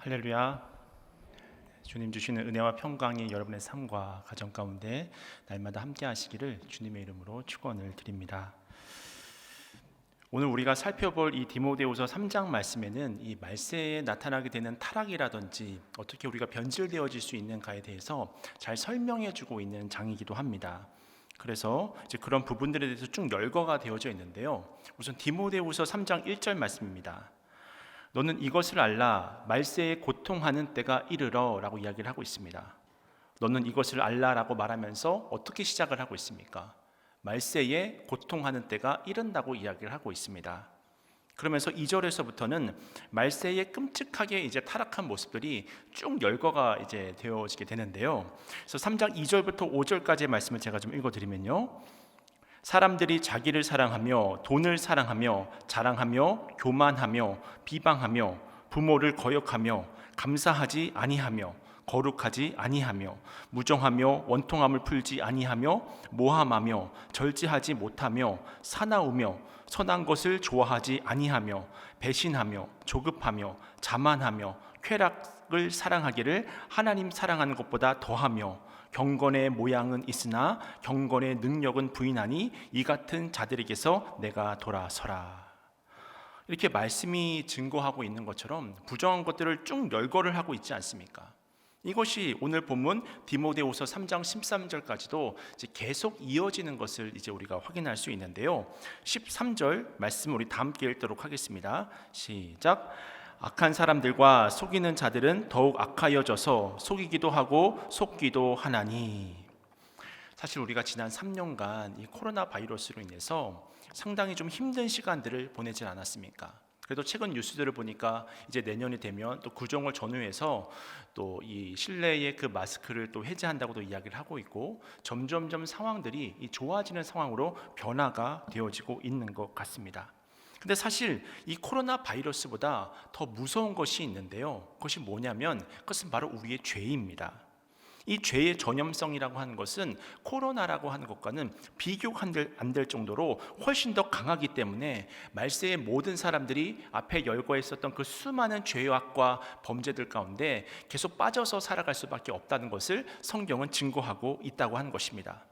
할렐루야. 주님 주시는 은혜와 평강이 여러분의 삶과 가정 가운데 날마다 함께 하시기를 주님의 이름으로 축원을 드립니다. 오늘 우리가 살펴볼 이 디모데후서 3장 말씀에는 이 말세에 나타나게 되는 타락이라든지 어떻게 우리가 변질되어질 수 있는가에 대해서 잘 설명해 주고 있는 장이기도 합니다. 그래서 이제 그런 부분들에 대해서 쭉 열거가 되어져 있는데요. 우선 디모데후서 3장 1절 말씀입니다. 너는 이것을 알라, 말세에 고통하는 때가 이르러 라고 이야기를 하고 있습니다. 너는 이것을 알라 라고 말하면서 어떻게 시작을 하고 있습니까? 말세에 고통하는 때가 이른다고 이야기를 하고 있습니다. 그러면서 2절에서부터는 말세에 끔찍하게 이제 타락한 모습들이 쭉 열거가 이제 되어지게 되는데요. 그래서 3장 2절부터 5절까지의 말씀을 제가 좀 읽어드리면요. 사람들이 자기를 사랑하며 돈을 사랑하며 자랑하며 교만하며 비방하며 부모를 거역하며 감사하지 아니하며 거룩하지 아니하며 무정하며 원통함을 풀지 아니하며 모함하며 절제하지 못하며 사나우며 선한 것을 좋아하지 아니하며 배신하며 조급하며 자만하며 쾌락을 사랑하기를 하나님 사랑하는 것보다 더하며 경건의 모양은 있으나 경건의 능력은 부인하니 이 같은 자들에게서 내가 돌아서라. 이렇게 말씀이 증거하고 있는 것처럼 부정한 것들을 쭉 열거를 하고 있지 않습니까? 이것이 오늘 본문 디모데후서 3장 13절까지도 이제 계속 이어지는 것을 이제 우리가 확인할 수 있는데요. 13절 말씀 우리 다 함께 읽도록 하겠습니다. 시작. 악한 사람들과 속이는 자들은 더욱 악하여져서 속이기도 하고 속기도 하나니. 사실 우리가 지난 3년간 이 코로나 바이러스로 인해서 상당히 좀 힘든 시간들을 보내지 않았습니까? 그래도 최근 뉴스들을 보니까 이제 내년이 되면 또 구종을 전후해서 또 이 실내의 그 마스크를 또 해제한다고도 이야기를 하고 있고 점점점 상황들이 좋아지는 상황으로 변화가 되어지고 있는 것 같습니다. 근데 사실 이 코로나 바이러스보다 더 무서운 것이 있는데요. 그것이 뭐냐면 그것은 바로 우리의 죄입니다. 이 죄의 전염성이라고 하는 것은 코로나라고 하는 것과는 비교가 안 될 정도로 훨씬 더 강하기 때문에 말세의 모든 사람들이 앞에 열거했었던 그 수많은 죄악과 범죄들 가운데 계속 빠져서 살아갈 수밖에 없다는 것을 성경은 증거하고 있다고 하는 것입니다.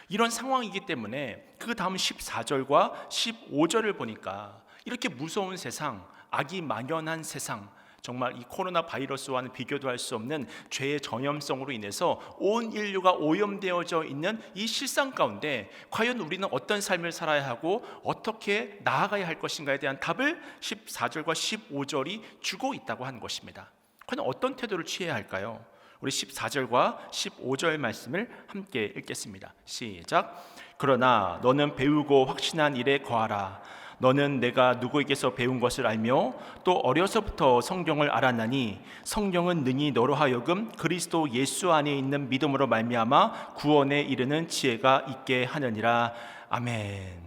이런 상황이기 때문에 그 다음 14절과 15절을 보니까 이렇게 무서운 세상, 악이 만연한 세상, 정말 이 코로나 바이러스와는 비교도 할 수 없는 죄의 전염성으로 인해서 온 인류가 오염되어져 있는 이 실상 가운데 과연 우리는 어떤 삶을 살아야 하고 어떻게 나아가야 할 것인가에 대한 답을 14절과 15절이 주고 있다고 하는 것입니다. 과연 어떤 태도를 취해야 할까요? 우리 14절과 15절 말씀을 함께 읽겠습니다. 시작. 그러나 너는 배우고 확신한 일에 거하라. 너는 내가 누구에게서 배운 것을 알며 또 어려서부터 성경을 알았나니 성경은 능히 너로 하여금 그리스도 예수 안에 있는 믿음으로 말미암아 구원에 이르는 지혜가 있게 하느니라. 아멘.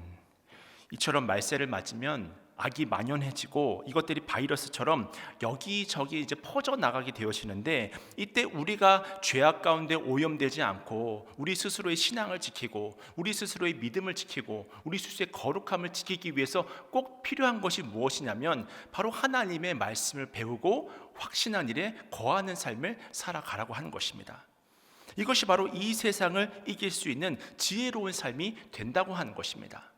이처럼 말세를 맞으면 악이 만연해지고 이것들이 바이러스처럼 여기저기 이제 퍼져나가게 되어지는데 이때 우리가 죄악 가운데 오염되지 않고 우리 스스로의 신앙을 지키고 우리 스스로의 믿음을 지키고 우리 스스로의 거룩함을 지키기 위해서 꼭 필요한 것이 무엇이냐면 바로 하나님의 말씀을 배우고 확신한 일에 거하는 삶을 살아가라고 하는 것입니다. 이것이 바로 이 세상을 이길 수 있는 지혜로운 삶이 된다고 하는 것입니다.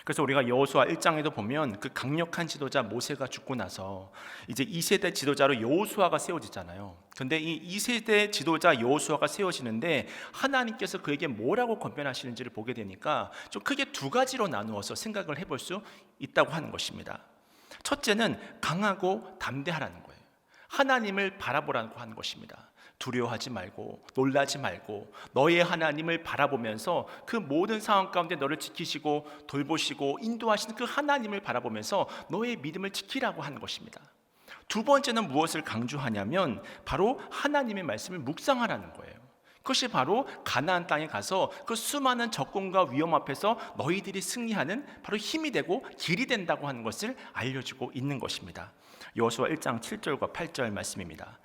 그래서 우리가 여호수아 1장에도 보면 그 강력한 지도자 모세가 죽고 나서 이제 2세대 지도자로 여호수아가 세워지잖아요. 근데 이 2세대 지도자 여호수아가 세워지는데 하나님께서 그에게 뭐라고 권면하시는지를 보게 되니까 좀 크게 두 가지로 나누어서 생각을 해볼 수 있다고 하는 것입니다. 첫째는 강하고 담대하라는 거예요. 하나님을 바라보라고 하는 것입니다. 두려워하지 말고 놀라지 말고 너의 하나님을 바라보면서 그 모든 상황 가운데 너를 지키시고 돌보시고 인도하시는 그 하나님을 바라보면서 너의 믿음을 지키라고 하는 것입니다. 두 번째는 무엇을 강조하냐면 바로 하나님의 말씀을 묵상하라는 거예요. 그것이 바로 가나안 땅에 가서 그 수많은 적군과 위험 앞에서 너희들이 승리하는 바로 힘이 되고 길이 된다고 하는 것을 알려주고 있는 것입니다. 여호수아 1장 7절과 8절 말씀입니다.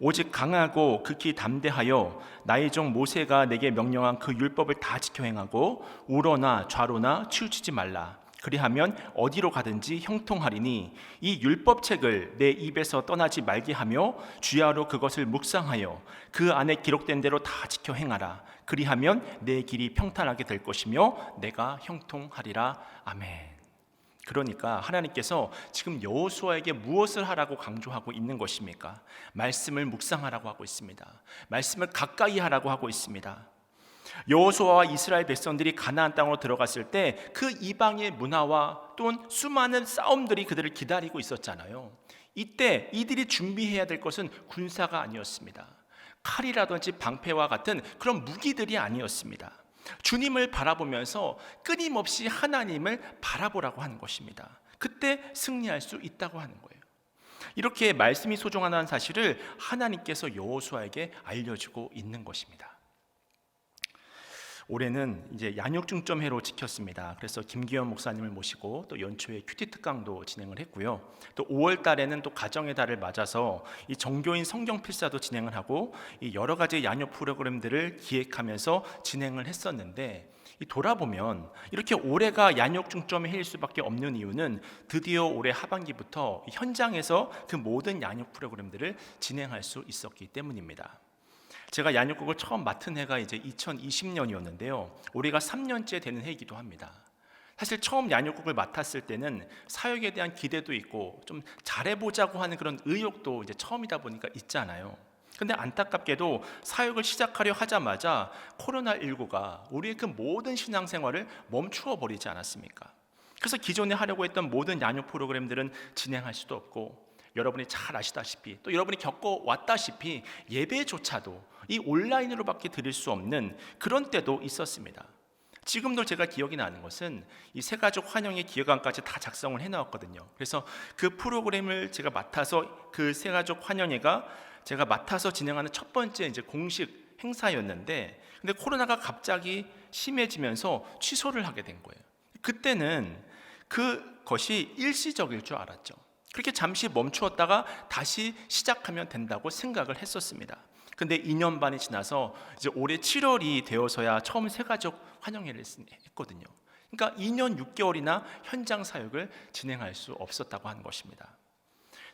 오직 강하고 극히 담대하여 나의 종 모세가 내게 명령한 그 율법을 다 지켜 행하고 우러나 좌로나 치우치지 말라. 그리하면 어디로 가든지 형통하리니 이 율법책을 내 입에서 떠나지 말게 하며 주야로 그것을 묵상하여 그 안에 기록된 대로 다 지켜 행하라. 그리하면 내 길이 평탄하게 될 것이며 내가 형통하리라. 아멘. 그러니까 하나님께서 지금 여호수아에게 무엇을 하라고 강조하고 있는 것입니까? 말씀을 묵상하라고 하고 있습니다. 말씀을 가까이 하라고 하고 있습니다. 여호수아와 이스라엘 백성들이 가나안 땅으로 들어갔을 때 그 이방의 문화와 또는 수많은 싸움들이 그들을 기다리고 있었잖아요. 이때 이들이 준비해야 될 것은 군사가 아니었습니다. 칼이라든지 방패와 같은 그런 무기들이 아니었습니다. 주님을 바라보면서 끊임없이 하나님을 바라보라고 하는 것입니다. 그때 승리할 수 있다고 하는 거예요. 이렇게 말씀이 소중하다는 사실을 하나님께서 여호수아에게 알려주고 있는 것입니다. 올해는 이제 양육중점회로 지켰습니다. 그래서 김기현 목사님을 모시고 또 연초에 큐티 특강도 진행을 했고요. 또 5월 달에는 또 가정의 달을 맞아서 이 정교인 성경 필사도 진행을 하고 이 여러 가지 양육 프로그램들을 기획하면서 진행을 했었는데, 이 돌아보면 이렇게 올해가 양육중점의 해일 수밖에 없는 이유는 드디어 올해 하반기부터 현장에서 그 모든 양육 프로그램들을 진행할 수 있었기 때문입니다. 제가 양육국을 처음 맡은 해가 이제 2020년이었는데요. 올해가 3년째 되는 해이기도 합니다. 사실 처음 양육국을 맡았을 때는 사역에 대한 기대도 있고 좀 잘해보자고 하는 그런 의욕도 이제 처음이다 보니까 있잖아요. 근데 안타깝게도 사역을 시작하려 하자마자 코로나19가 우리의 그 모든 신앙생활을 멈추어 버리지 않았습니까? 그래서 기존에 하려고 했던 모든 양육 프로그램들은 진행할 수도 없고, 여러분이 잘 아시다시피 또 여러분이 겪어왔다시피 예배조차도 이 온라인으로밖에 드릴 수 없는 그런 때도 있었습니다. 지금도 제가 기억이 나는 것은 이 새가족 환영의 기획안까지 다 작성을 해놓았거든요. 그래서 그 프로그램을 제가 맡아서 그 새가족 환영회가 제가 맡아서 진행하는 첫 번째 이제 공식 행사였는데, 근데 코로나가 갑자기 심해지면서 취소를 하게 된 거예요. 그때는 그것이 일시적일 줄 알았죠. 그렇게 잠시 멈추었다가 다시 시작하면 된다고 생각을 했었습니다. 근데 2년 반이 지나서 이제 올해 7월이 되어서야 처음 새가족 환영회를 했거든요. 그러니까 2년 6개월이나 현장 사역을 진행할 수 없었다고 하는 것입니다.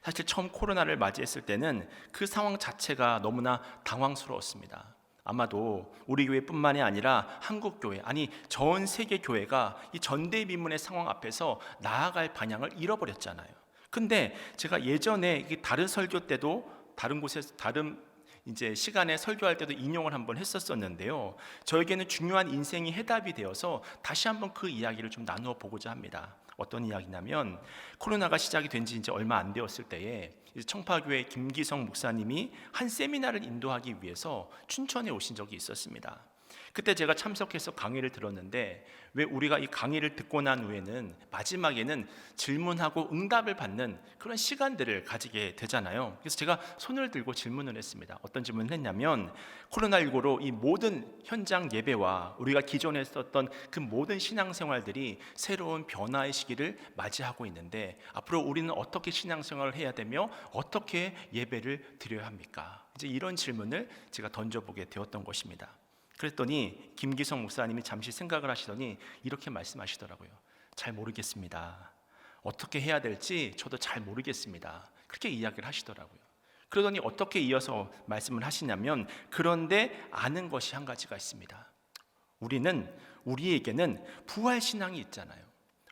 사실 처음 코로나를 맞이했을 때는 그 상황 자체가 너무나 당황스러웠습니다. 아마도 우리 교회뿐만이 아니라 한국 교회, 아니 전 세계 교회가 이 전대미문의 상황 앞에서 나아갈 방향을 잃어버렸잖아요. 근데 제가 예전에 다른 설교 때도 다른 곳에서 다른 이제 시간에 설교할 때도 인용을 한번 했었었는데요. 저에게는 중요한 인생이 해답이 되어서 다시 한번 그 이야기를 좀 나누어 보고자 합니다. 어떤 이야기냐면, 코로나가 시작이 된 지 이제 얼마 안 되었을 때에 청파교회 김기성 목사님이 한 세미나를 인도하기 위해서 춘천에 오신 적이 있었습니다. 그때 제가 참석해서 강의를 들었는데, 왜 우리가 이 강의를 듣고 난 후에는 마지막에는 질문하고 응답을 받는 그런 시간들을 가지게 되잖아요. 그래서 제가 손을 들고 질문을 했습니다. 어떤 질문을 했냐면, 코로나19로 이 모든 현장 예배와 우리가 기존에 썼던 그 모든 신앙생활들이 새로운 변화의 시기를 맞이하고 있는데, 앞으로 우리는 어떻게 신앙생활을 해야 되며 어떻게 예배를 드려야 합니까? 이제 이런 질문을 제가 던져보게 되었던 것입니다. 그랬더니 김기성 목사님이 잠시 생각을 하시더니 이렇게 말씀하시더라고요. 잘 모르겠습니다. 어떻게 해야 될지 저도 잘 모르겠습니다. 그렇게 이야기를 하시더라고요. 그러더니 어떻게 이어서 말씀을 하시냐면, 그런데 아는 것이 한 가지가 있습니다. 우리에게는 부활신앙이 있잖아요.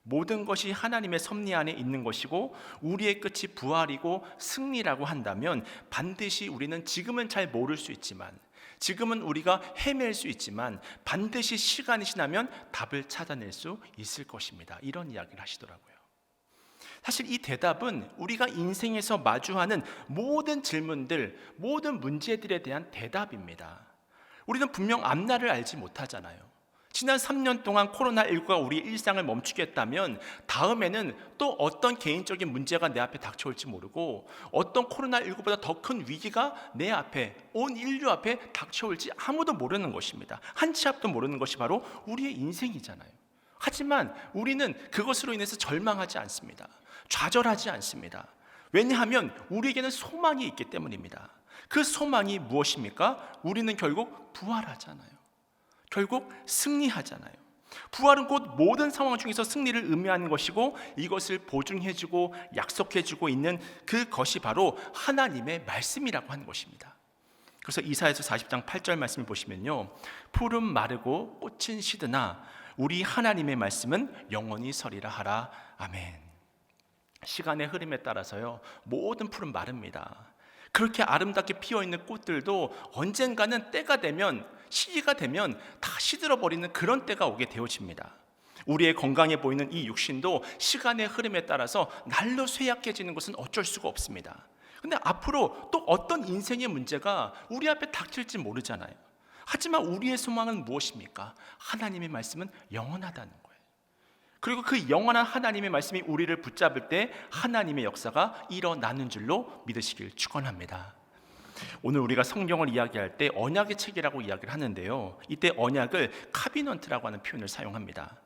모든 것이 하나님의 섭리 안에 있는 것이고 우리의 끝이 부활이고 승리라고 한다면, 반드시 우리는 지금은 잘 모를 수 있지만, 지금은 우리가 헤맬 수 있지만 반드시 시간이 지나면 답을 찾아낼 수 있을 것입니다. 이런 이야기를 하시더라고요. 사실 이 대답은 우리가 인생에서 마주하는 모든 질문들, 모든 문제들에 대한 대답입니다. 우리는 분명 앞날을 알지 못하잖아요. 지난 3년 동안 코로나19가 우리의 일상을 멈추게 했다면 다음에는 또 어떤 개인적인 문제가 내 앞에 닥쳐올지 모르고, 어떤 코로나19보다 더 큰 위기가 내 앞에, 온 인류 앞에 닥쳐올지 아무도 모르는 것입니다. 한 치 앞도 모르는 것이 바로 우리의 인생이잖아요. 하지만 우리는 그것으로 인해서 절망하지 않습니다. 좌절하지 않습니다. 왜냐하면 우리에게는 소망이 있기 때문입니다. 그 소망이 무엇입니까? 우리는 결국 부활하잖아요. 결국 승리하잖아요. 부활은 곧 모든 상황 중에서 승리를 의미하는 것이고 이것을 보증해주고 약속해주고 있는 그것이 바로 하나님의 말씀이라고 하는 것입니다. 그래서 이사야서 40장 8절 말씀을 보시면요, 푸른 마르고 꽃은 시드나 우리 하나님의 말씀은 영원히 서리라 하라. 아멘. 시간의 흐름에 따라서요, 모든 풀은 마릅니다. 그렇게 아름답게 피어있는 꽃들도 언젠가는 때가 되면, 시기가 되면 다 시들어버리는 그런 때가 오게 되어집니다. 우리의 건강해 보이는 이 육신도 시간의 흐름에 따라서 날로 쇠약해지는 것은 어쩔 수가 없습니다. 근데 앞으로 또 어떤 인생의 문제가 우리 앞에 닥칠지 모르잖아요. 하지만 우리의 소망은 무엇입니까? 하나님의 말씀은 영원하다는 거예요. 그리고 그 영원한 하나님의 말씀이 우리를 붙잡을 때 하나님의 역사가 일어나는 줄로 믿으시길 축원합니다. 오늘 우리가 성경을 이야기할 때 언약의 책이라고 이야기를 하는데요, 이때 언약을 카비넌트라고 하는 표현을 사용합니다.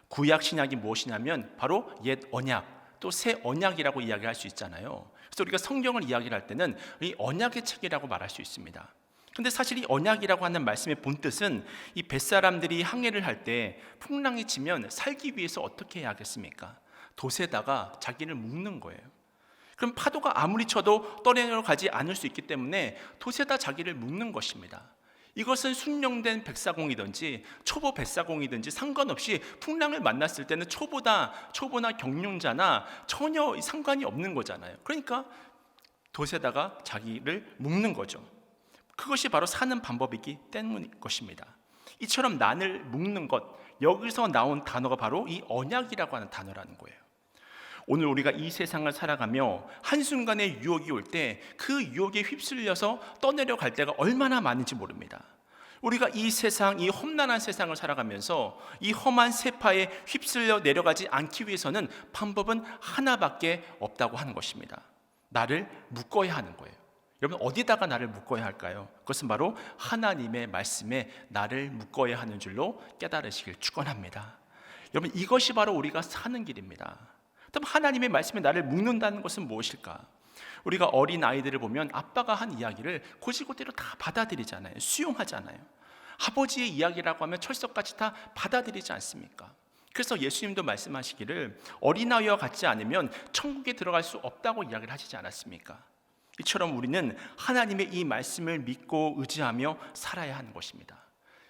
구약 신약이 무엇이냐면 바로 옛 언약 또 새 언약이라고 이야기할 수 있잖아요. 그래서 우리가 성경을 이야기를 할 때는 이 언약의 책이라고 말할 수 있습니다. 근데 사실 이 언약이라고 하는 말씀의 본뜻은 이 뱃사람들이 항해를 할 때 풍랑이 치면 살기 위해서 어떻게 해야 하겠습니까? 돛에다가 자기를 묶는 거예요. 그럼 파도가 아무리 쳐도 떠내려가지 않을 수 있기 때문에 돛에다 자기를 묶는 것입니다. 이것은 순령된 백사공이든지 초보 백사공이든지 상관없이 풍랑을 만났을 때는 초보나 경륜자나 전혀 상관이 없는 거잖아요. 그러니까 돛에다가 자기를 묶는 거죠. 그것이 바로 사는 방법이기 때문인 것입니다. 이처럼 난을 묶는 것, 여기서 나온 단어가 바로 이 언약이라고 하는 단어라는 거예요. 오늘 우리가 이 세상을 살아가며 한순간에 유혹이 올 때 그 유혹에 휩쓸려서 떠내려갈 때가 얼마나 많은지 모릅니다. 우리가 이 세상, 이 험난한 세상을 살아가면서 이 험한 세파에 휩쓸려 내려가지 않기 위해서는 방법은 하나밖에 없다고 하는 것입니다. 나를 묶어야 하는 거예요. 여러분, 어디다가 나를 묶어야 할까요? 그것은 바로 하나님의 말씀에 나를 묶어야 하는 줄로 깨달으시길 축원합니다. 여러분, 이것이 바로 우리가 사는 길입니다. 그럼 하나님의 말씀에 나를 묶는다는 것은 무엇일까? 우리가 어린 아이들을 보면 아빠가 한 이야기를 곧이곧대로 다 받아들이잖아요. 수용하잖아요. 아버지의 이야기라고 하면 철석같이 다 받아들이지 않습니까? 그래서 예수님도 말씀하시기를 어린아이와 같지 않으면 천국에 들어갈 수 없다고 이야기를 하시지 않았습니까? 이처럼 우리는 하나님의 이 말씀을 믿고 의지하며 살아야 하는 것입니다.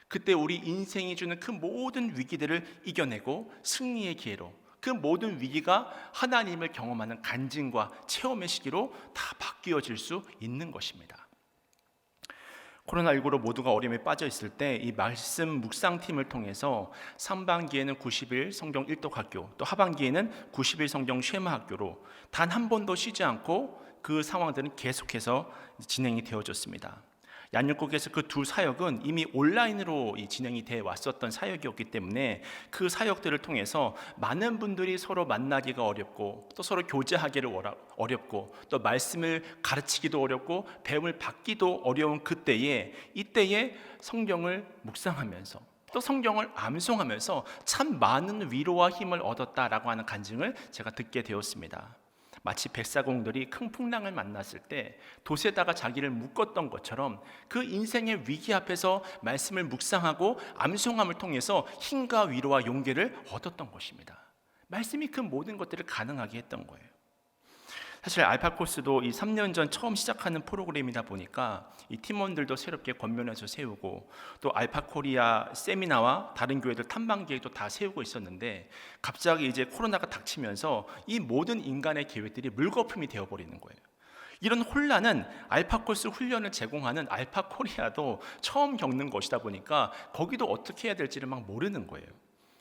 그때 우리 인생이 주는 그 모든 위기들을 이겨내고 승리의 기회로, 그 모든 위기가 하나님을 경험하는 간증과 체험의 시기로 다 바뀌어질 수 있는 것입니다. 코로나19로 모두가 어려움에 빠져 있을 때 이 말씀 묵상팀을 통해서 상반기에는 90일 성경 일독학교, 또 하반기에는 90일 성경 쉐마학교로 단 한 번도 쉬지 않고 그 상황들은 계속해서 진행이 되어졌습니다. 양육국에서 그 두 사역은 이미 온라인으로 진행이 되어 왔었던 사역이었기 때문에 그 사역들을 통해서 많은 분들이 서로 만나기가 어렵고 또 서로 교제하기를 어렵고 또 말씀을 가르치기도 어렵고 배움을 받기도 어려운 이때에 성경을 묵상하면서 또 성경을 암송하면서 참 많은 위로와 힘을 얻었다라고 하는 간증을 제가 듣게 되었습니다. 마치 백사공들이 큰 풍랑을 만났을 때 돛에다가 자기를 묶었던 것처럼 그 인생의 위기 앞에서 말씀을 묵상하고 암송함을 통해서 힘과 위로와 용기를 얻었던 것입니다. 말씀이 그 모든 것들을 가능하게 했던 거예요. 사실 알파코스도 이 3년 전 처음 시작하는 프로그램이다 보니까 이 팀원들도 새롭게 권면해서 세우고 또 알파코리아 세미나와 다른 교회들 탐방 계획도 다 세우고 있었는데 갑자기 이제 코로나가 닥치면서 이 모든 인간의 계획들이 물거품이 되어버리는 거예요. 이런 혼란은 알파코스 훈련을 제공하는 알파코리아도 처음 겪는 것이다 보니까 거기도 어떻게 해야 될지를 막 모르는 거예요.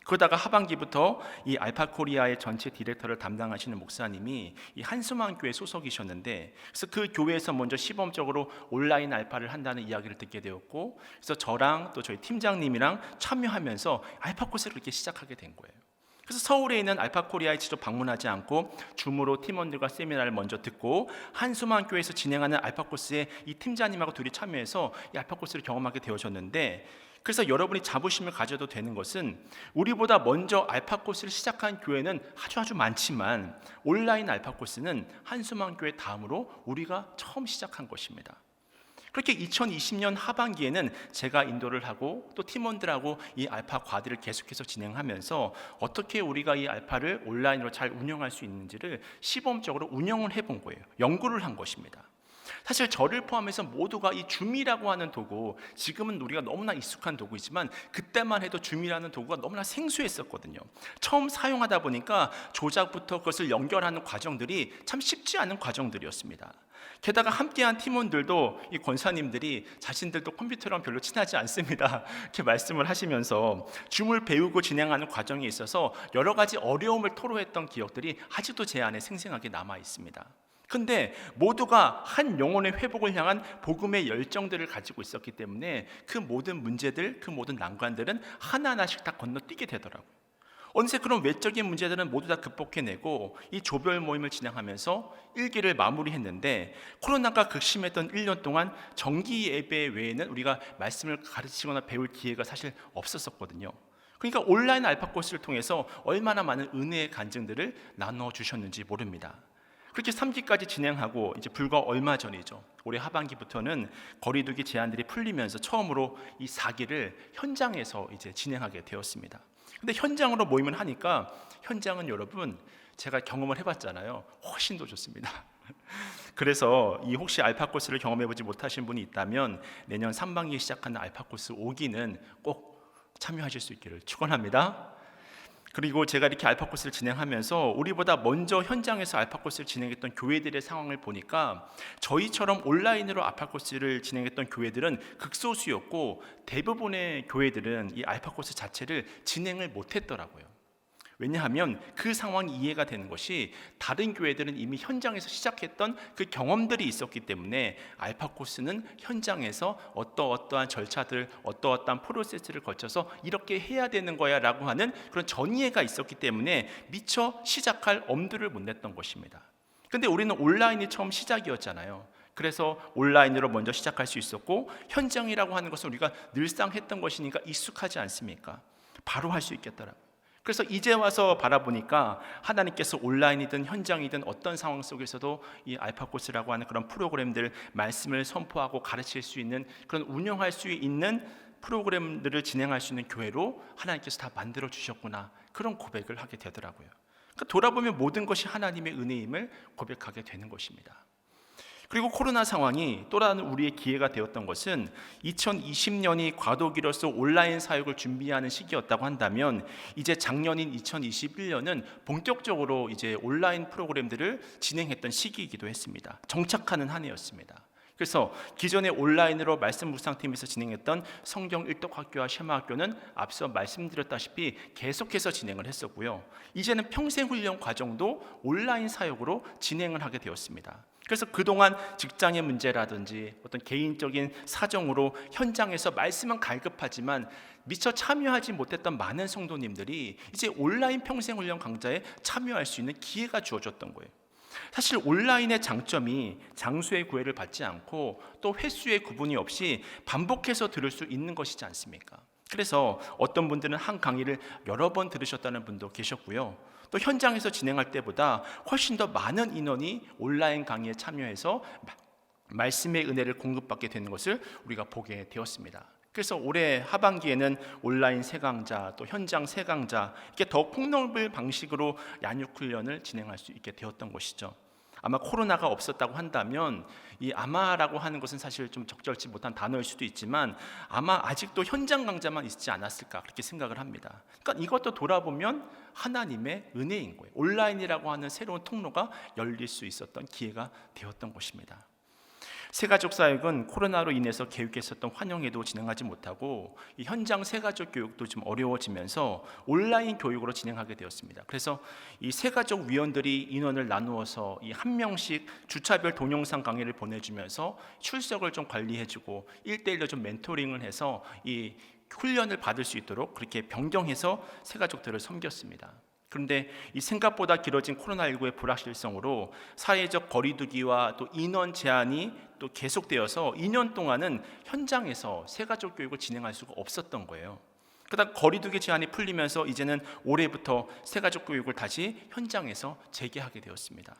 그러다가 하반기부터 이 알파코리아의 전체 디렉터를 담당하시는 목사님이 이 한수만교회 소속이셨는데 그래서 그 교회에서 먼저 시범적으로 온라인 알파를 한다는 이야기를 듣게 되었고 그래서 저랑 또 저희 팀장님이랑 참여하면서 알파코스를 이렇게 시작하게 된 거예요. 그래서 서울에 있는 알파코리아에 직접 방문하지 않고 줌으로 팀원들과 세미나를 먼저 듣고 한수만교회에서 진행하는 알파코스에 이 팀장님하고 둘이 참여해서 이 알파코스를 경험하게 되어졌는데 그래서 여러분이 자부심을 가져도 되는 것은 우리보다 먼저 알파코스를 시작한 교회는 아주 많지만 온라인 알파코스는 한수만교회 다음으로 우리가 처음 시작한 것입니다. 그렇게 2020년 하반기에는 제가 인도를 하고 또 팀원들하고 이 알파 과들을 계속해서 진행하면서 어떻게 우리가 이 알파를 온라인으로 잘 운영할 수 있는지를 시범적으로 운영을 해본 거예요. 연구를 한 것입니다. 사실 저를 포함해서 모두가 이 줌이라고 하는 도구, 지금은 우리가 너무나 익숙한 도구이지만 그때만 해도 줌이라는 도구가 너무나 생소했었거든요. 처음 사용하다 보니까 조작부터 그것을 연결하는 과정들이 참 쉽지 않은 과정들이었습니다. 게다가 함께한 팀원들도 이 권사님들이 자신들도 컴퓨터랑 별로 친하지 않습니다. 이렇게 말씀을 하시면서 줌을 배우고 진행하는 과정에 있어서 여러 가지 어려움을 토로했던 기억들이 아직도 제 안에 생생하게 남아 있습니다. 근데 모두가 한 영혼의 회복을 향한 복음의 열정들을 가지고 있었기 때문에 그 모든 문제들, 그 모든 난관들은 하나하나씩 다 건너뛰게 되더라고요. 어느새 그런 외적인 문제들은 모두 다 극복해내고 이 조별 모임을 진행하면서 1기를 마무리했는데, 코로나가 극심했던 1년 동안 정기 예배 외에는 우리가 말씀을 가르치거나 배울 기회가 사실 없었거든요. 그러니까 온라인 알파 코스를 통해서 얼마나 많은 은혜의 간증들을 나눠 주셨는지 모릅니다. 그렇게 3기까지 진행하고 이제 불과 얼마 전이죠. 올해 하반기부터는 거리두기 제한들이 풀리면서 처음으로 이 4기를 현장에서 이제 진행하게 되었습니다. 근데 현장으로 모임을 하니까 현장은 여러분 제가 경험을 해봤잖아요. 훨씬 더 좋습니다. 그래서 이 혹시 알파 코스를 경험해보지 못하신 분이 있다면 내년 3반기에 시작하는 알파 코스 5기는 꼭 참여하실 수 있기를 축원합니다. 그리고 제가 이렇게 알파 코스를 진행하면서 우리보다 먼저 현장에서 알파 코스를 진행했던 교회들의 상황을 보니까 저희처럼 온라인으로 알파 코스를 진행했던 교회들은 극소수였고, 대부분의 교회들은 이 알파 코스 자체를 진행을 못했더라고요. 왜냐하면 그 상황이 이해가 되는 것이 다른 교회들은 이미 현장에서 시작했던 그 경험들이 있었기 때문에 알파 코스는 현장에서 어떠한 절차들, 어떠한 프로세스를 거쳐서 이렇게 해야 되는 거야 라고 하는 그런 전이해가 있었기 때문에 미처 시작할 엄두를 못 냈던 것입니다. 근데 우리는 온라인이 처음 시작이었잖아요. 그래서 온라인으로 먼저 시작할 수 있었고, 현장이라고 하는 것은 우리가 늘상 했던 것이니까 익숙하지 않습니까? 바로 할 수 있겠더라고요. 그래서 이제 와서 바라보니까 하나님께서 온라인이든 현장이든 어떤 상황 속에서도 이 알파 코스라고 하는 그런 프로그램들, 말씀을 선포하고 가르칠 수 있는, 그런 운영할 수 있는 프로그램들을 진행할 수 있는 교회로 하나님께서 다 만들어 주셨구나, 그런 고백을 하게 되더라고요. 그러니까 돌아보면 모든 것이 하나님의 은혜임을 고백하게 되는 것입니다. 그리고 코로나 상황이 또 다른 우리의 기회가 되었던 것은 2020년이 과도기로서 온라인 사역을 준비하는 시기였다고 한다면, 이제 작년인 2021년은 본격적으로 이제 온라인 프로그램들을 진행했던 시기이기도 했습니다. 정착하는 한 해였습니다. 그래서 기존에 온라인으로 말씀 묵상팀에서 진행했던 성경 일독학교와 쉐마학교는 앞서 말씀드렸다시피 계속해서 진행을 했었고요. 이제는 평생훈련 과정도 온라인 사역으로 진행을 하게 되었습니다. 그래서 그동안 직장의 문제라든지 어떤 개인적인 사정으로 현장에서 말씀은 갈급하지만 미처 참여하지 못했던 많은 성도님들이 이제 온라인 평생훈련 강좌에 참여할 수 있는 기회가 주어졌던 거예요. 사실 온라인의 장점이 장소의 구애를 받지 않고 또 횟수의 구분이 없이 반복해서 들을 수 있는 것이지 않습니까? 그래서 어떤 분들은 한 강의를 여러 번 들으셨다는 분도 계셨고요. 또 현장에서 진행할 때보다 훨씬 더 많은 인원이 온라인 강의에 참여해서 말씀의 은혜를 공급받게 되는 것을 우리가 보게 되었습니다. 그래서 올해 하반기에는 온라인 세 강좌, 또 현장 세 강좌, 이렇게 더 폭넓은 방식으로 양육 훈련을 진행할 수 있게 되었던 것이죠. 아마 코로나가 없었다고 한다면 이 아마라고 하는 것은 사실 좀 적절치 못한 단어일 수도 있지만 아마 아직도 현장 강좌만 있지 않았을까, 그렇게 생각을 합니다. 그러니까 이것도 돌아보면 하나님의 은혜인 거예요. 온라인이라고 하는 새로운 통로가 열릴 수 있었던 기회가 되었던 것입니다. 새가족 사역은 코로나로 인해서 계획했었던 환영회도 진행하지 못하고 이 현장 새가족 교육도 좀 어려워지면서 온라인 교육으로 진행하게 되었습니다. 그래서 이 새가족 위원들이 인원을 나누어서 이 한 명씩 주차별 동영상 강의를 보내주면서 출석을 좀 관리해주고 1대1로 좀 멘토링을 해서 이 훈련을 받을 수 있도록 그렇게 변경해서 새가족들을 섬겼습니다. 그런데 이 생각보다 길어진 코로나19의 불확실성으로 사회적 거리두기와 또 인원 제한이 또 계속되어서 2년 동안은 현장에서 새가족 교육을 진행할 수가 없었던 거예요. 그러다 거리두기 제한이 풀리면서 이제는 올해부터 새가족 교육을 다시 현장에서 재개하게 되었습니다.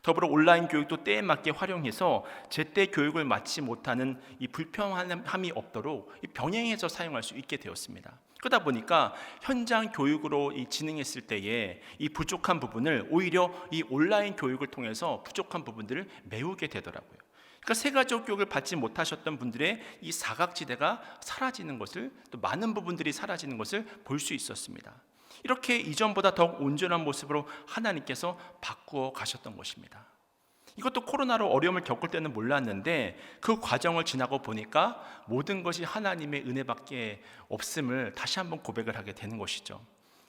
더불어 온라인 교육도 때에 맞게 활용해서 제때 교육을 마치 못하는 이 불평함이 없도록 병행해서 사용할 수 있게 되었습니다. 그러다 보니까 현장 교육으로 진행했을 때에 이 부족한 부분을 오히려 이 온라인 교육을 통해서 부족한 부분들을 메우게 되더라고요. 그러니까 새가족 교육을 받지 못하셨던 분들의 이 사각지대가 사라지는 것을, 또 많은 부분들이 사라지는 것을 볼 수 있었습니다. 이렇게 이전보다 더욱 온전한 모습으로 하나님께서 바꾸어 가셨던 것입니다. 이것도 코로나로 어려움을 겪을 때는 몰랐는데 그 과정을 지나고 보니까 모든 것이 하나님의 은혜밖에 없음을 다시 한번 고백을 하게 되는 것이죠.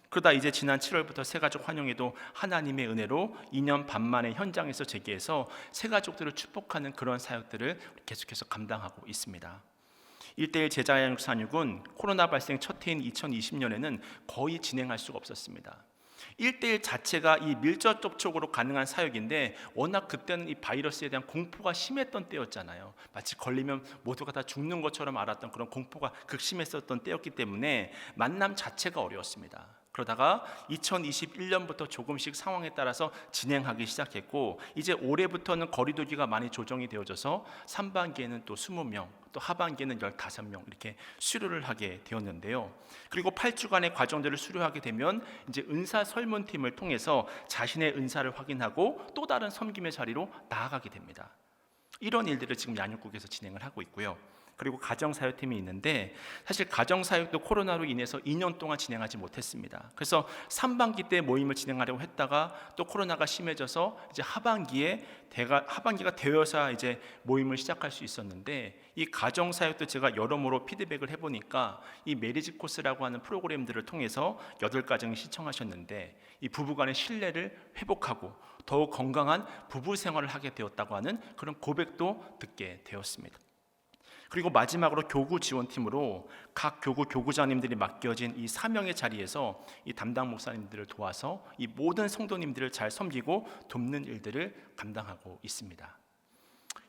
그러다 이제 지난 7월부터 새가족 환영회도 하나님의 은혜로 2년 반 만에 현장에서 재개해서 새가족들을 축복하는 그런 사역들을 계속해서 감당하고 있습니다. 1:1 제자양육 산육은 코로나 발생 첫 해인 2020년에는 거의 진행할 수가 없었습니다. 1:1 자체가 이 밀접 접촉으로 가능한 사역인데 워낙 그때는 이 바이러스에 대한 공포가 심했던 때였잖아요. 마치 걸리면 모두가 다 죽는 것처럼 알았던 그런 공포가 극심했었던 때였기 때문에 만남 자체가 어려웠습니다. 그러다가 2021년부터 조금씩 상황에 따라서 진행하기 시작했고, 이제 올해부터는 거리두기가 많이 조정이 되어져서 3반기에는 또 20명, 또 하반기에는 15명 이렇게 수료를 하게 되었는데요. 그리고 8주간의 과정들을 수료하게 되면 이제 은사 설문팀을 통해서 자신의 은사를 확인하고 또 다른 섬김의 자리로 나아가게 됩니다. 이런 일들을 지금 양육국에서 진행을 하고 있고요. 그리고 가정사역팀이 있는데 사실 가정사역도 코로나로 인해서 2년 동안 진행하지 못했습니다. 그래서 3반기 때 모임을 진행하려고 했다가 또 코로나가 심해져서 이제 하반기가 되어서 이제 모임을 시작할 수 있었는데, 이 가정사역도 제가 여러모로 피드백을 해보니까 이 메리지 코스라고 하는 프로그램들을 통해서 8가정이 시청하셨는데 이 부부간의 신뢰를 회복하고 더욱 건강한 부부 생활을 하게 되었다고 하는 그런 고백도 듣게 되었습니다. 그리고 마지막으로 교구 지원팀으로 각 교구 교구장님들이 맡겨진 이 사명의 자리에서 이 담당 목사님들을 도와서 이 모든 성도님들을 잘 섬기고 돕는 일들을 감당하고 있습니다.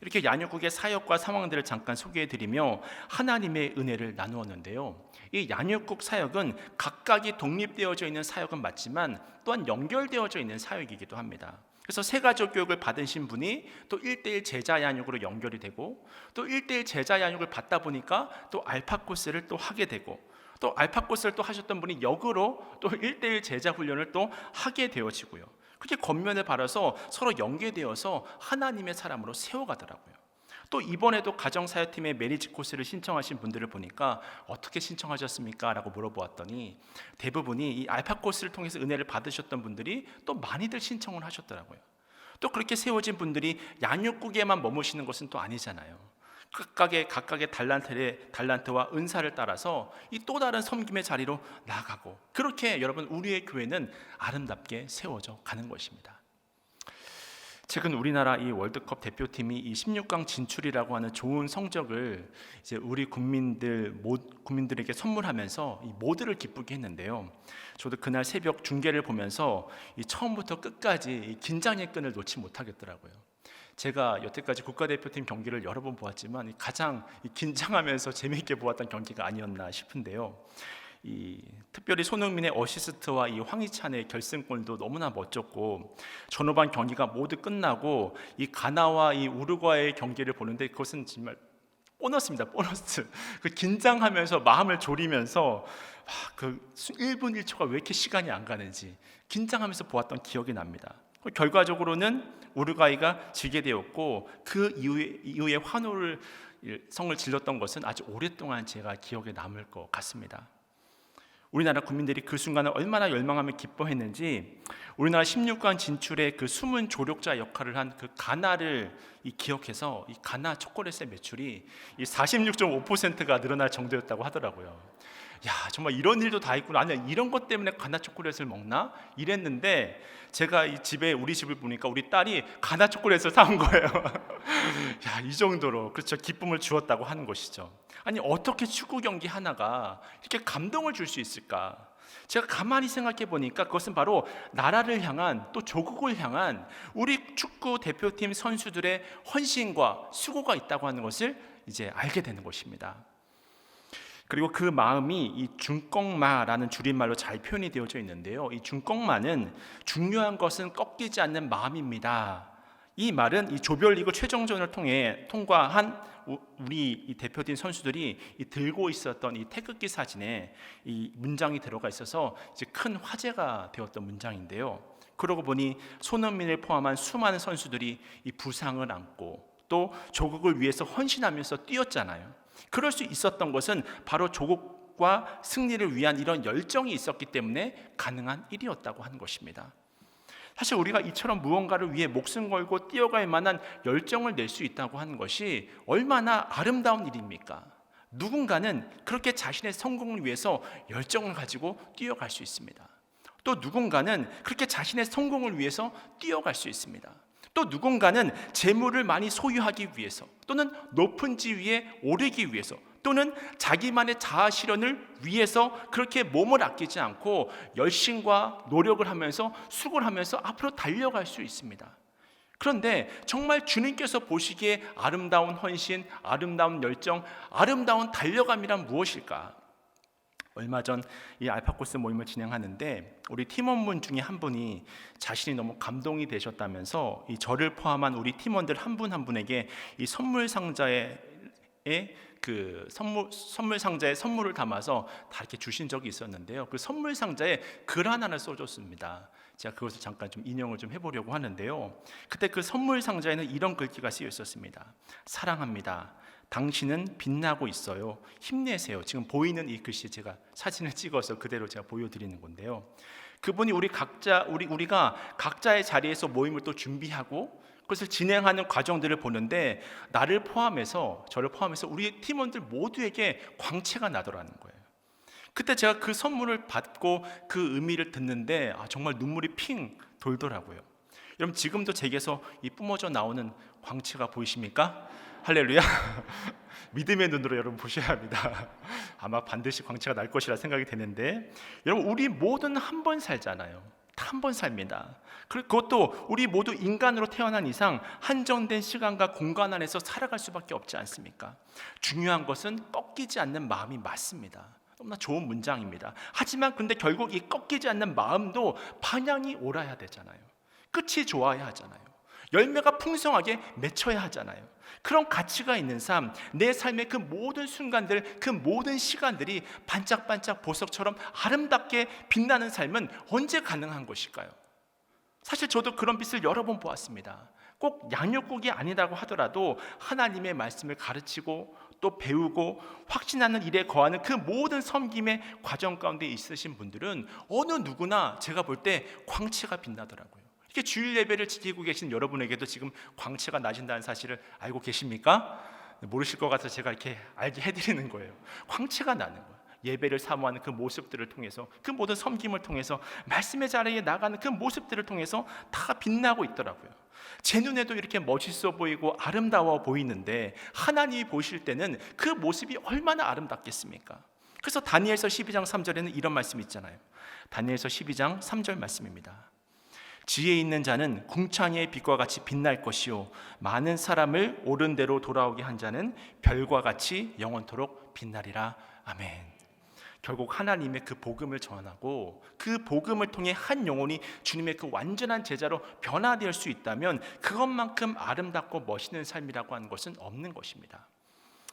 이렇게 양육국의 사역과 상황들을 잠깐 소개해드리며 하나님의 은혜를 나누었는데요. 이 양육국 사역은 각각이 독립되어져 있는 사역은 맞지만 또한 연결되어져 있는 사역이기도 합니다. 그래서 새가족 교육을 받으신 분이 또 1:1 제자 양육으로 연결이 되고, 또 1:1 제자 양육을 받다 보니까 또 알파 코스를 또 하게 되고, 또 알파 코스를 또 하셨던 분이 역으로 또 1:1 제자 훈련을 또 하게 되어지고요. 그렇게 겉면을 바라서 서로 연계되어서 하나님의 사람으로 세워가더라고요. 또 이번에도 가정사역팀의 메리지 코스를 신청하신 분들을 보니까 어떻게 신청하셨습니까? 라고 물어보았더니 대부분이 이 알파 코스를 통해서 은혜를 받으셨던 분들이 또 많이들 신청을 하셨더라고요. 또 그렇게 세워진 분들이 양육국에만 머무시는 것은 또 아니잖아요. 각각의 달란트와 은사를 따라서 이 또 다른 섬김의 자리로 나아가고, 그렇게 여러분 우리의 교회는 아름답게 세워져 가는 것입니다. 최근 우리나라 이 월드컵 대표팀이 이 16강 진출이라고 하는 좋은 성적을 이제 우리 국민들에게 선물하면서 이 모두를 기쁘게 했는데요. 저도 그날 새벽 중계를 보면서 이 처음부터 끝까지 이 긴장의 끈을 놓지 못하겠더라고요. 제가 여태까지 국가대표팀 경기를 여러 번 보았지만 가장 긴장하면서 재미있게 보았던 경기가 아니었나 싶은데요. 특별히 손흥민의 어시스트와 이 황희찬의 결승골도 너무나 멋졌고, 전후반 경기가 모두 끝나고 이 가나와 이 우루과이의 경기를 보는데 그것은 정말 보너스입니다. 보너스. 그 긴장하면서 마음을 졸이면서 그 1분 1초가 왜 이렇게 시간이 안 가는지 긴장하면서 보았던 기억이 납니다. 결과적으로는 우루과이가 지게 되었고, 그 이후에 환호를 성을 질렀던 것은 아주 오랫동안 제가 기억에 남을 것 같습니다. 우리나라 국민들이 그 순간을 얼마나 열망하며 기뻐했는지, 우리나라 16강 진출의 그 숨은 조력자 역할을 한 그 가나를 기억해서 이 가나 초콜릿의 매출이 46.5%가 늘어날 정도였다고 하더라고요. 야, 정말 이런 일도 다 있구나. 아니, 이런 것 때문에 가나 초콜릿을 먹나? 이랬는데 제가 우리 집을 보니까 우리 딸이 가나 초콜릿을 사온 거예요. 야, 이 정도로 그렇죠, 기쁨을 주었다고 하는 것이죠. 아니, 어떻게 축구 경기 하나가 이렇게 감동을 줄 수 있을까? 제가 가만히 생각해 보니까 그것은 바로 나라를 향한, 또 조국을 향한 우리 축구 대표팀 선수들의 헌신과 수고가 있다고 하는 것을 이제 알게 되는 것입니다. 그리고 그 마음이 이 중꺽마라는 줄임말로 잘 표현이 되어져 있는데요. 이 중꺽마는 중요한 것은 꺾이지 않는 마음입니다 이 말은 이 조별리그 최종전을 통해 통과한 우리 이 대표팀 선수들이 이 들고 있었던 이 태극기 사진에 이 문장이 들어가 있어서 이제 큰 화제가 되었던 문장인데요. 그러고 보니 손흥민을 포함한 수많은 선수들이 이 부상을 안고 또 조국을 위해서 헌신하면서 뛰었잖아요. 그럴 수 있었던 것은 바로 조국과 승리를 위한 이런 열정이 있었기 때문에 가능한 일이었다고 하는 것입니다. 사실 우리가 이처럼 무언가를 위해 목숨 걸고 뛰어갈 만한 열정을 낼 수 있다고 하는 것이 얼마나 아름다운 일입니까? 누군가는 그렇게 자신의 성공을 위해서 열정을 가지고 뛰어갈 수 있습니다. 또 누군가는 그렇게 자신의 성공을 위해서 뛰어갈 수 있습니다. 또 누군가는 재물을 많이 소유하기 위해서 또는 높은 지위에 오르기 위해서 또는 자기만의 자아 실현을 위해서 그렇게 몸을 아끼지 않고 열심과 노력을 하면서 수고를 하면서 앞으로 달려갈 수 있습니다. 그런데 정말 주님께서 보시기에 아름다운 헌신, 아름다운 열정, 아름다운 달려감이란 무엇일까? 얼마 전 이 알파코스 모임을 진행하는데 우리 팀원분 중에 한 분이 자신이 너무 감동이 되셨다면서 이 저를 포함한 우리 팀원들 한 분 한 분에게 이 선물 상자에 그 선물 상자에 선물을 담아서 다 이렇게 주신 적이 있었는데요. 그 선물 상자에 글 하나를 써줬습니다. 제가 그것을 잠깐 좀 인용을 좀 해보려고 하는데요. 그때 그 선물 상자에는 이런 글귀가 쓰여 있었습니다. 사랑합니다. 당신은 빛나고 있어요. 힘내세요. 지금 보이는 이 글씨 제가 사진을 찍어서 그대로 제가 보여드리는 건데요. 그분이 우리가 각자의 자리에서 모임을 또 준비하고 그것을 진행하는 과정들을 보는데 나를 포함해서 저를 포함해서 우리 팀원들 모두에게 광채가 나더라는 거예요. 그때 제가 그 선물을 받고 그 의미를 듣는데 정말 눈물이 핑 돌더라고요. 여러분 지금도 제게서 이 뿜어져 나오는 광채가 보이십니까? 할렐루야. 믿음의 눈으로 여러분 보셔야 합니다. 아마 반드시 광채가 날 것이라 생각이 되는데 여러분 우리 모두는 한 번 살잖아요. 다 한 번 삽니다. 그것도 우리 모두 인간으로 태어난 이상 한정된 시간과 공간 안에서 살아갈 수밖에 없지 않습니까? 중요한 것은 꺾이지 않는 마음이 맞습니다. 너무나 좋은 문장입니다. 하지만 근데 결국 이 꺾이지 않는 마음도 방향이 옳아야 되잖아요. 끝이 좋아야 하잖아요. 열매가 풍성하게 맺혀야 하잖아요. 그런 가치가 있는 삶, 내 삶의 그 모든 순간들, 그 모든 시간들이 반짝반짝 보석처럼 아름답게 빛나는 삶은 언제 가능한 것일까요? 사실 저도 그런 빛을 여러 번 보았습니다. 꼭 양육국이 아니라고 하더라도 하나님의 말씀을 가르치고 또 배우고 확신하는 일에 거하는 그 모든 섬김의 과정 가운데 있으신 분들은 어느 누구나 제가 볼 때 광채가 빛나더라고요. 이렇게 주일 예배를 지키고 계신 여러분에게도 지금 광채가 나신다는 사실을 알고 계십니까? 모르실 것 같아서 제가 이렇게 알게 해드리는 거예요. 광채가 나는 거예요. 예배를 사모하는 그 모습들을 통해서, 그 모든 섬김을 통해서, 말씀의 자리에 나가는 그 모습들을 통해서 다 빛나고 있더라고요. 제 눈에도 이렇게 멋있어 보이고 아름다워 보이는데 하나님이 보실 때는 그 모습이 얼마나 아름답겠습니까? 그래서 다니엘서 12장 3절에는 이런 말씀이 있잖아요. 다니엘서 12장 3절 말씀입니다. 지혜 있는 자는 궁창의 빛과 같이 빛날 것이요 많은 사람을 옳은 대로 돌아오게 한 자는 별과 같이 영원토록 빛나리라. 아멘. 결국 하나님의 그 복음을 전하고 그 복음을 통해 한 영혼이 주님의 그 완전한 제자로 변화될 수 있다면 그것만큼 아름답고 멋있는 삶이라고 하는 것은 없는 것입니다.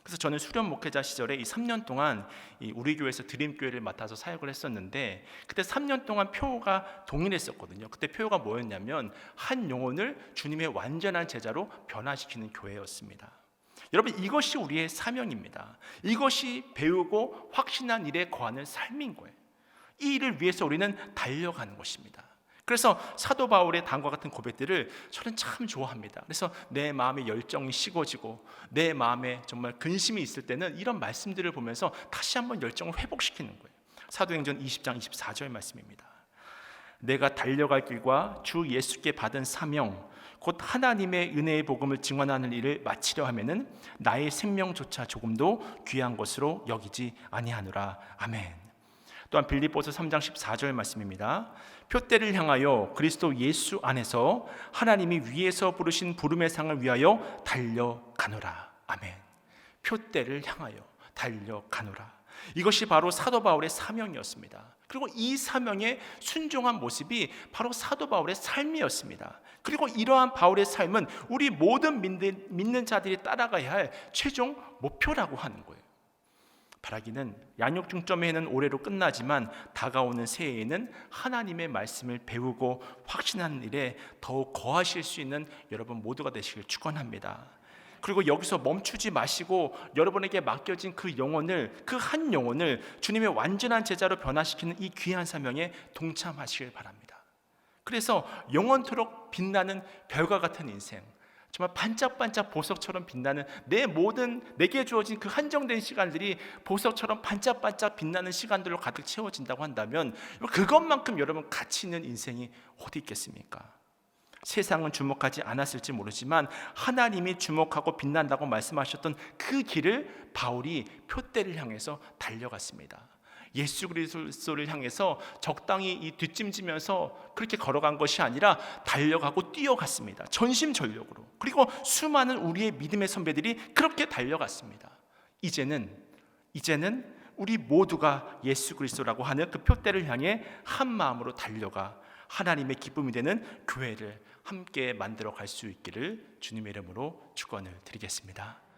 그래서 저는 수련 목회자 시절에 이 3년 동안 우리 교회에서 드림교회를 맡아서 사역을 했었는데 그때 3년 동안 표가 동일했었거든요. 그때 표가 뭐였냐면 한 영혼을 주님의 완전한 제자로 변화시키는 교회였습니다. 여러분 이것이 우리의 사명입니다. 이것이 배우고 확신한 일에 거하는 삶인 거예요. 이 일을 위해서 우리는 달려가는 것입니다. 그래서 사도 바울의 다음과 같은 고백들을 저는 참 좋아합니다. 그래서 내 마음의 열정이 식어지고 내 마음에 정말 근심이 있을 때는 이런 말씀들을 보면서 다시 한번 열정을 회복시키는 거예요. 사도행전 20장 24절 말씀입니다. 내가 달려갈 길과 주 예수께 받은 사명 곧 하나님의 은혜의 복음을 증언하는 일을 마치려 하면은 나의 생명조차 조금도 귀한 것으로 여기지 아니하노라. 아멘. 또한 빌립보서 3장 14절 말씀입니다. 표대를 향하여 그리스도 예수 안에서 하나님이 위에서 부르신 부름의 상을 위하여 달려가노라. 아멘. 표대를 향하여 달려가노라. 이것이 바로 사도 바울의 사명이었습니다. 그리고 이 사명에 순종한 모습이 바로 사도 바울의 삶이었습니다. 그리고 이러한 바울의 삶은 우리 모든 믿는 자들이 따라가야 할 최종 목표라고 하는 거예요. 바라기는 양육 중점회는 올해로 끝나지만 다가오는 새해에는 하나님의 말씀을 배우고 확신하는 일에 더욱 거하실 수 있는 여러분 모두가 되시길 축원합니다. 그리고 여기서 멈추지 마시고 여러분에게 맡겨진 그 한 영혼을 주님의 완전한 제자로 변화시키는 이 귀한 사명에 동참하시길 바랍니다. 그래서 영원토록 빛나는 별과 같은 인생, 정말 반짝반짝 보석처럼 빛나는 내게 주어진 그 한정된 시간들이 보석처럼 반짝반짝 빛나는 시간들로 가득 채워진다고 한다면 그것만큼 여러분 가치 있는 인생이 어디 있겠습니까? 세상은 주목하지 않았을지 모르지만 하나님이 주목하고 빛난다고 말씀하셨던 그 길을 바울이 표대를 향해서 달려갔습니다. 예수 그리스도를 향해서 적당히 이 뒷짐지면서 그렇게 걸어간 것이 아니라 달려가고 뛰어갔습니다. 전심전력으로. 그리고 수많은 우리의 믿음의 선배들이 그렇게 달려갔습니다. 이제는 우리 모두가 예수 그리스도라고 하는 그 표대를 향해 한 마음으로 달려가 하나님의 기쁨이 되는 교회를 함께 만들어 갈 수 있기를 주님의 이름으로 축원을 드리겠습니다.